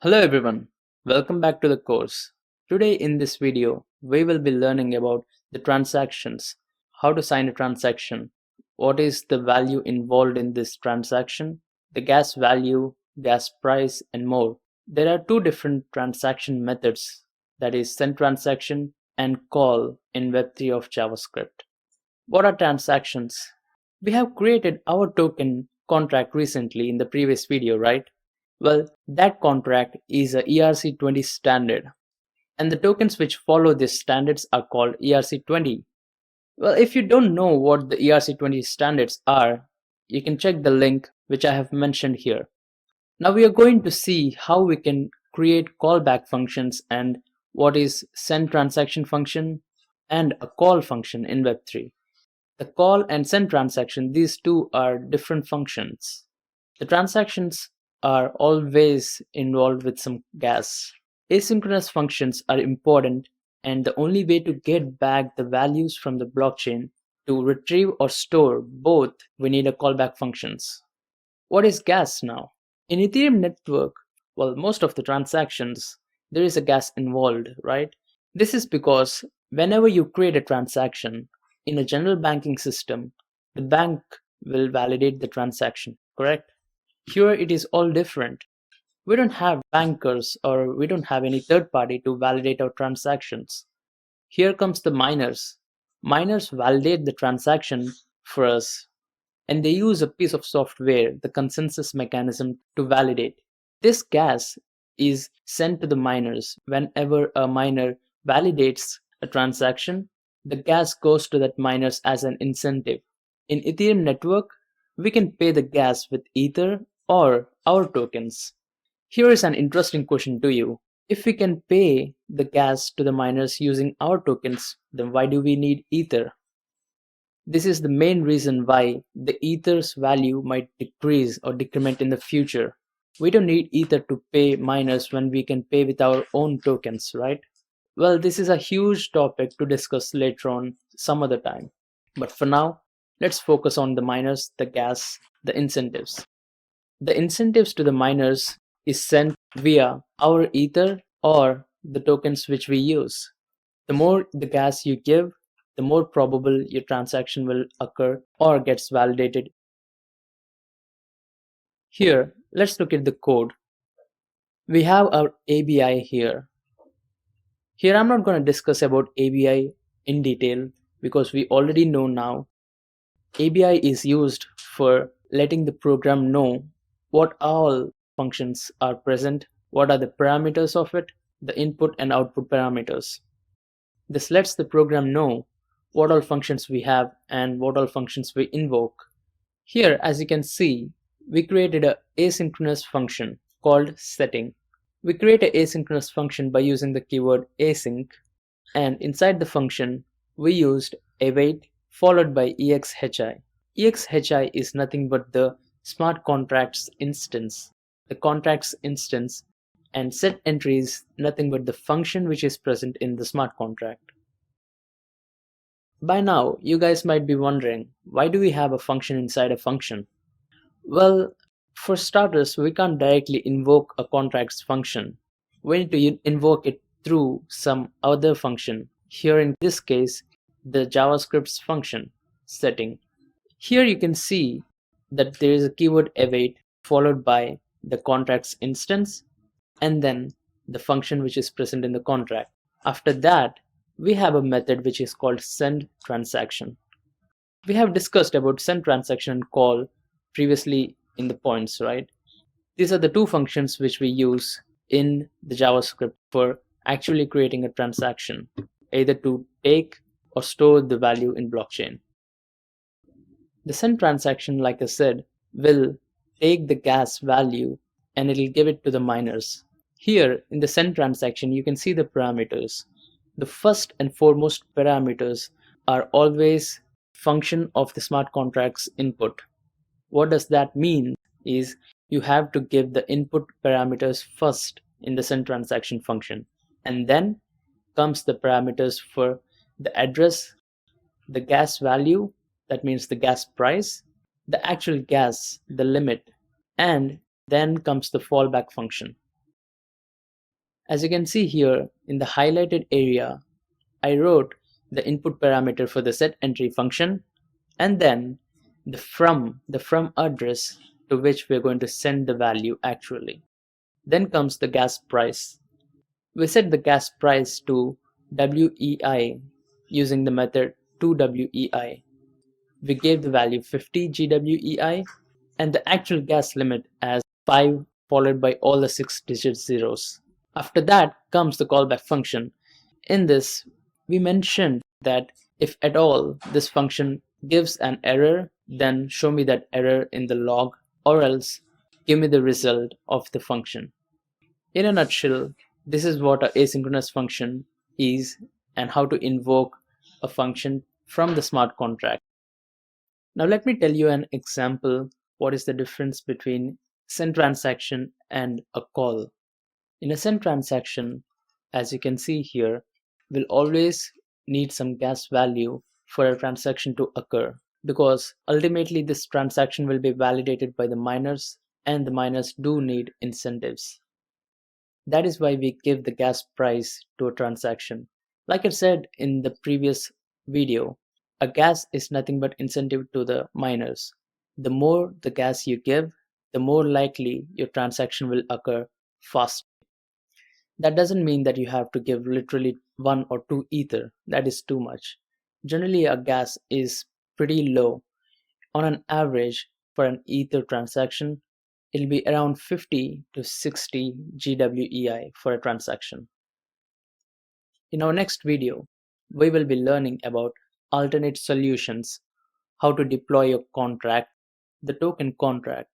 Hello everyone, welcome back to the course. Today in this video, we will be learning about the transactions, how to sign a transaction, what is the value involved in this transaction, the gas value, gas price and more. There are two different transaction methods, that is send transaction and call in Web3 of JavaScript. What are transactions? We have created our token contract recently in the previous video, right? Well, that contract is a ERC20 standard, and the tokens which follow these standards are called ERC20. Well, if you don't know what the ERC20 standards are, you can check the link which I have mentioned here. Now we are going to see how we can create callback functions and what is send transaction function and a call function in Web3. The call and send transaction, these two are different functions. The transactions are always involved with some gas. Asynchronous functions are important, and the only way to get back the values from the blockchain to retrieve or store both, we need a callback functions. What is gas now? In Ethereum network, well, most of the transactions, there is a gas involved, right? This is because whenever you create a transaction in a general banking system, the bank will validate the transaction, correct? Here it is all different. We don't have bankers or we don't have any third party to validate our transactions. Here comes the miners. Miners validate the transaction for us, and they use a piece of software, the consensus mechanism, to validate. This gas is sent to the miners. Whenever a miner validates a transaction, the gas goes to that miners as an incentive. In Ethereum network, we can pay the gas with Ether or our tokens. Here is an interesting question to you. If we can pay the gas to the miners using our tokens, then why do we need Ether? This is the main reason why the Ether's value might decrease or decrement in the future. We don't need Ether to pay miners when we can pay with our own tokens, right? Well, this is a huge topic to discuss later on some other time. But for now, let's focus on the miners, the gas, the incentives. The incentives to the miners is sent via our Ether or the tokens which we use. The more the gas you give, the more probable your transaction will occur or gets validated. Here, let's look at the code. We have our ABI here. Here I'm not going to discuss about ABI in detail because we already know now. ABI is used for letting the program know what all functions are present, what are the parameters of it, the input and output parameters. This lets the program know what all functions we have and what all functions we invoke. Here, as you can see, we created an asynchronous function called setting. We create an asynchronous function by using the keyword async, and inside the function, we used await followed by exhi. Exhi is nothing but the smart contracts instance. The contracts instance, and set entry is nothing but the function which is present in the smart contract. By now, you guys might be wondering, why do we have a function inside a function? Well, for starters, we can't directly invoke a contracts function. We need to invoke it through some other function. Here in this case, the JavaScript's function setting. Here you can see that there is a keyword await followed by the contracts instance and then the function which is present in the contract. After that, we have a method which is called send transaction. We have discussed about send transaction and call previously in the points, right? These are the two functions which we use in the JavaScript for actually creating a transaction, either to take or store the value in blockchain. The send transaction, like I said, will take the gas value and it will give it to the miners. Here in the send transaction, you can see the parameters. The first and foremost parameters are always function of the smart contract's input. What does that mean is you have to give the input parameters first in the send transaction function, and then comes the parameters for the address, the gas value, that means the gas price, the actual gas, the limit, and then comes the fallback function. As you can see here in the highlighted area, I wrote the input parameter for the setEntry function and then the from address to which we're going to send the value actually. Then comes the gas price. We set the gas price to WEI using the method toWEI. We gave the value 50 GWEI and the actual gas limit as 5 followed by all the 6-digit zeros. After that comes the callback function. In this, we mentioned that if at all this function gives an error, then show me that error in the log, or else give me the result of the function. In a nutshell, this is what an asynchronous function is and how to invoke a function from the smart contract. Now let me tell you an example what is the difference between send transaction and a call. In a send transaction, as you can see here, we'll always need some gas value for a transaction to occur because ultimately this transaction will be validated by the miners and the miners do need incentives. That is why we give the gas price to a transaction. Like I said in the previous video, a gas is nothing but incentive to the miners. The more the gas you give, the more likely your transaction will occur fast. That doesn't mean that you have to give literally 1 or 2 ether. That is too much. Generally, a gas is pretty low. On an average, for an ether transaction, it'll be around 50 to 60 GWEI for a transaction. In our next video, we will be learning about alternate solutions, how to deploy a contract, the token contract,